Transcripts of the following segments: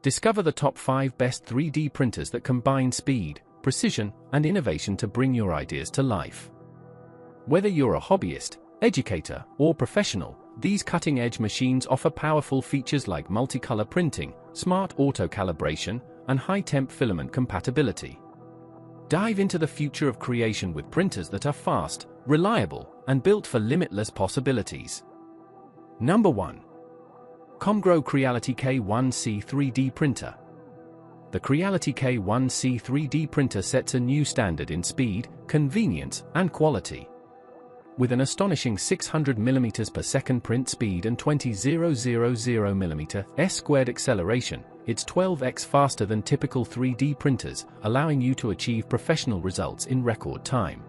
Discover the top 5 best 3D printers that combine speed, precision, and innovation to bring your ideas to life. Whether you're a hobbyist, educator, or professional, these cutting-edge machines offer powerful features like multicolor printing, smart auto-calibration, and high-temp filament compatibility. Dive into the future of creation with printers that are fast, reliable, and built for limitless possibilities. Number 1. Comgrow Creality K1C 3D Printer. The Creality K1C 3D printer sets a new standard in speed, convenience, and quality. With an astonishing 600 mm per second print speed and 20,000 mm² acceleration, it's 12x faster than typical 3D printers, allowing you to achieve professional results in record time.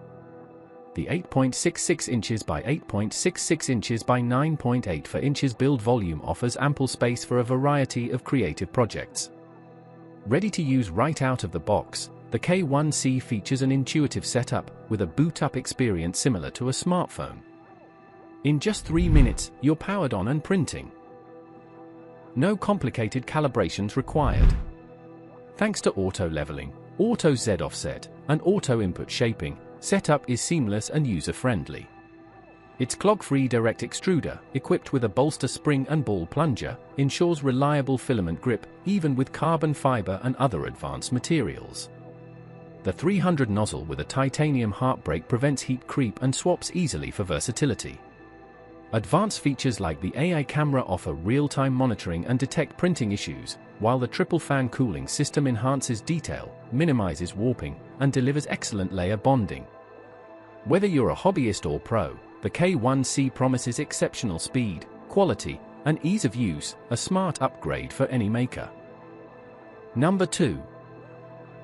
The 8.66 inches by 8.66 inches by 9.84 inches build volume offers ample space for a variety of creative projects. Ready to use right out of the box, the K1C features an intuitive setup with a boot-up experience similar to a smartphone. In just 3 minutes, you're powered on and printing. No complicated calibrations required. Thanks to auto leveling, auto Z offset, and auto input shaping, setup is seamless and user-friendly. Its clog-free direct extruder, equipped with a bolster spring and ball plunger, ensures reliable filament grip, even with carbon fiber and other advanced materials. The 300 nozzle with a titanium heartbreak prevents heat creep and swaps easily for versatility. Advanced features like the AI camera offer real-time monitoring and detect printing issues, while the triple fan cooling system enhances detail, minimizes warping, and delivers excellent layer bonding. Whether you're a hobbyist or pro, the K1C promises exceptional speed, quality, and ease of use, a smart upgrade for any maker. Number 2.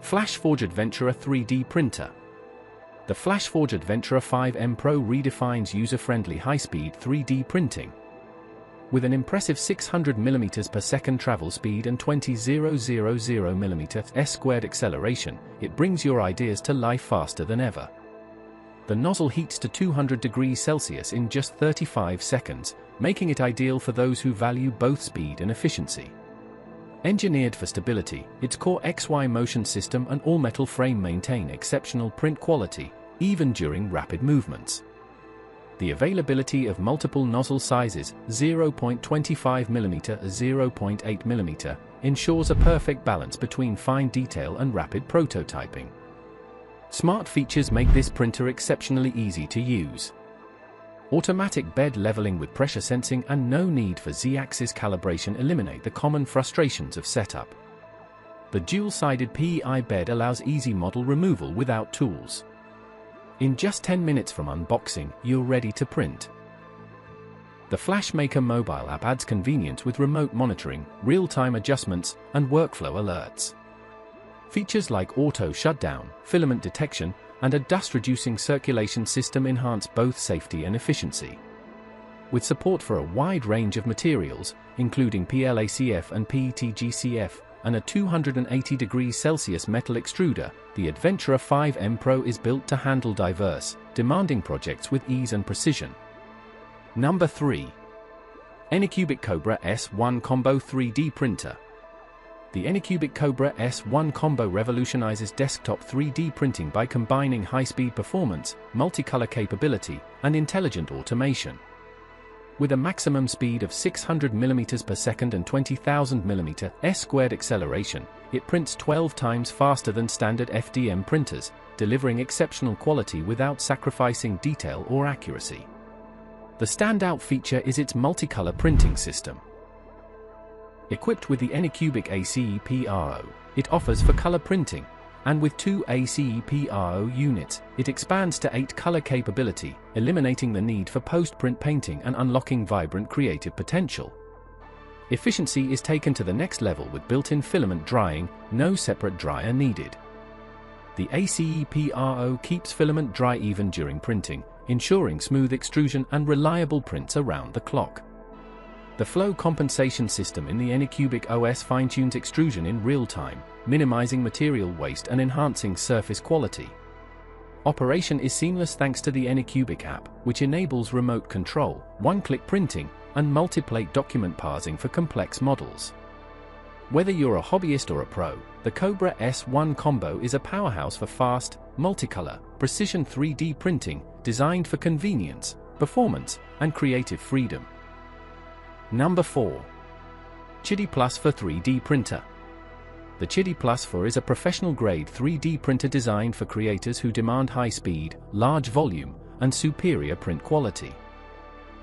FlashForge Adventurer 3D Printer. The FlashForge Adventurer 5M Pro redefines user-friendly high-speed 3D printing. With an impressive 600 mm per second travel speed and 20,000 mm² acceleration, it brings your ideas to life faster than ever. The nozzle heats to 200 degrees Celsius in just 35 seconds, making it ideal for those who value both speed and efficiency. Engineered for stability, its core XY motion system and all-metal frame maintain exceptional print quality, even during rapid movements. The availability of multiple nozzle sizes, 0.25 mm, 0.8 mm, ensures a perfect balance between fine detail and rapid prototyping. Smart features make this printer exceptionally easy to use. Automatic bed leveling with pressure sensing and no need for Z-axis calibration eliminate the common frustrations of setup. The dual-sided PEI bed allows easy model removal without tools. In just 10 minutes from unboxing, you're ready to print. The FlashMaker mobile app adds convenience with remote monitoring, real-time adjustments, and workflow alerts. Features like auto shutdown, filament detection, and a dust-reducing circulation system enhance both safety and efficiency. With support for a wide range of materials, including PLACF and PETGCF, and a 280 degrees Celsius metal extruder, the Adventurer 5M Pro is built to handle diverse, demanding projects with ease and precision. Number 3. Anycubic Kobra S1 Combo 3D Printer. The Anycubic Kobra S1 Combo revolutionizes desktop 3D printing by combining high-speed performance, multicolor capability, and intelligent automation. With a maximum speed of 600 mm per second and 20,000 mm² acceleration, it prints 12 times faster than standard FDM printers, delivering exceptional quality without sacrificing detail or accuracy. The standout feature is its multicolor printing system. Equipped with the Anycubic ACE PRO, it offers for color printing, and with 2 ACE PRO units, it expands to 8 color capability, eliminating the need for post-print painting and unlocking vibrant creative potential. Efficiency is taken to the next level with built-in filament drying, no separate dryer needed. The ACE PRO keeps filament dry even during printing, ensuring smooth extrusion and reliable prints around the clock. The flow compensation system in the Anycubic OS fine-tunes extrusion in real time, minimizing material waste and enhancing surface quality. Operation is seamless thanks to the Anycubic app, which enables remote control, one-click printing, and multi-plate document parsing for complex models. Whether you're a hobbyist or a pro, the Kobra S1 combo is a powerhouse for fast, multicolor, precision 3D printing, designed for convenience, performance, and creative freedom. Number 4. QIDI Plus for 3D Printer. The QIDI Plus 4 is a professional-grade 3D printer designed for creators who demand high speed, large volume, and superior print quality.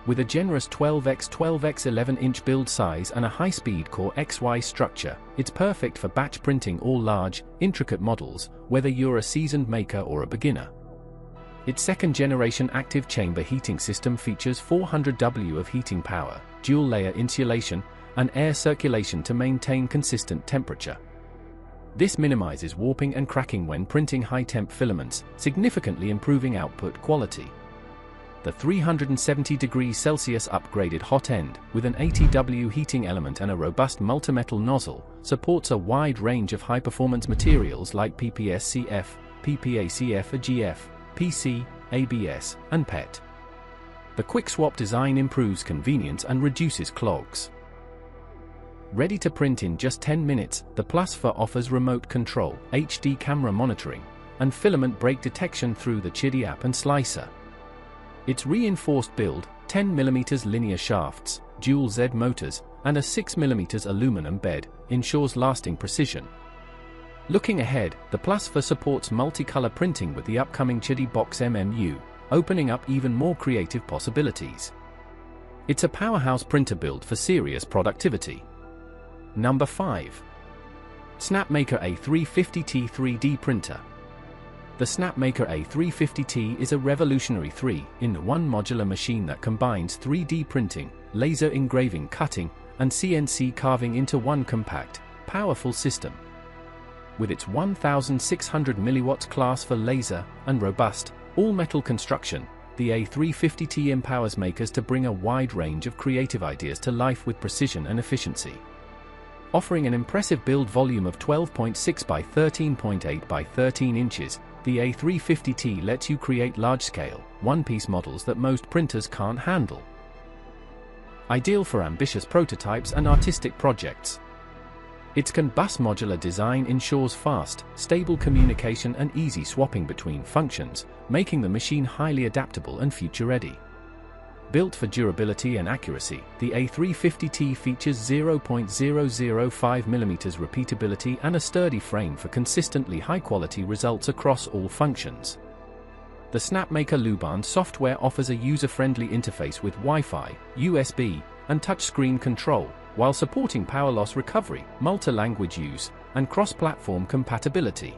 With a generous 12x12x 11-inch build size and a high-speed Core XY structure, it's perfect for batch printing all large, intricate models, whether you're a seasoned maker or a beginner. Its second-generation active chamber heating system features 400 W of heating power, dual-layer insulation, and air circulation to maintain consistent temperature. This minimizes warping and cracking when printing high-temp filaments, significantly improving output quality. The 370 degrees Celsius upgraded hot end, with an 80 W heating element and a robust multi-metal nozzle, supports a wide range of high-performance materials like PPS-CF, PPA-CF-AGF, PC, ABS, and PET. The quick-swap design improves convenience and reduces clogs. Ready to print in just 10 minutes, the Plus 4 offers remote control, HD camera monitoring, and filament break detection through the QIDI app and slicer. Its reinforced build, 10mm linear shafts, dual Z motors, and a 6mm aluminum bed, ensures lasting precision. Looking ahead, the Plus 4 supports multicolor printing with the upcoming QIDI Box MMU, opening up even more creative possibilities. It's a powerhouse printer built for serious productivity. Number 5. Snapmaker A350T 3D Printer. The Snapmaker A350T is a revolutionary 3-in-1 modular machine that combines 3D printing, laser engraving, cutting, and CNC carving into one compact, powerful system. With its 1600 mW class for laser and robust, all-metal construction, the A350T empowers makers to bring a wide range of creative ideas to life with precision and efficiency. Offering an impressive build volume of 12.6 by 13.8 by 13 inches, the A350T lets you create large-scale, one-piece models that most printers can't handle. Ideal for ambitious prototypes and artistic projects. Its CAN-bus modular design ensures fast, stable communication and easy swapping between functions, making the machine highly adaptable and future-ready. Built for durability and accuracy, the A350T features 0.005mm repeatability and a sturdy frame for consistently high-quality results across all functions. The Snapmaker Luban software offers a user-friendly interface with Wi-Fi, USB, and touchscreen control, while supporting power loss recovery, multi-language use, and cross-platform compatibility.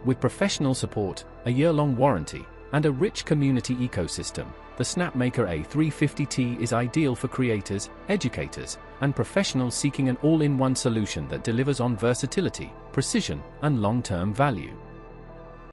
With professional support, a year-long warranty, and a rich community ecosystem, the Snapmaker A350T is ideal for creators, educators, and professionals seeking an all-in-one solution that delivers on versatility, precision, and long-term value.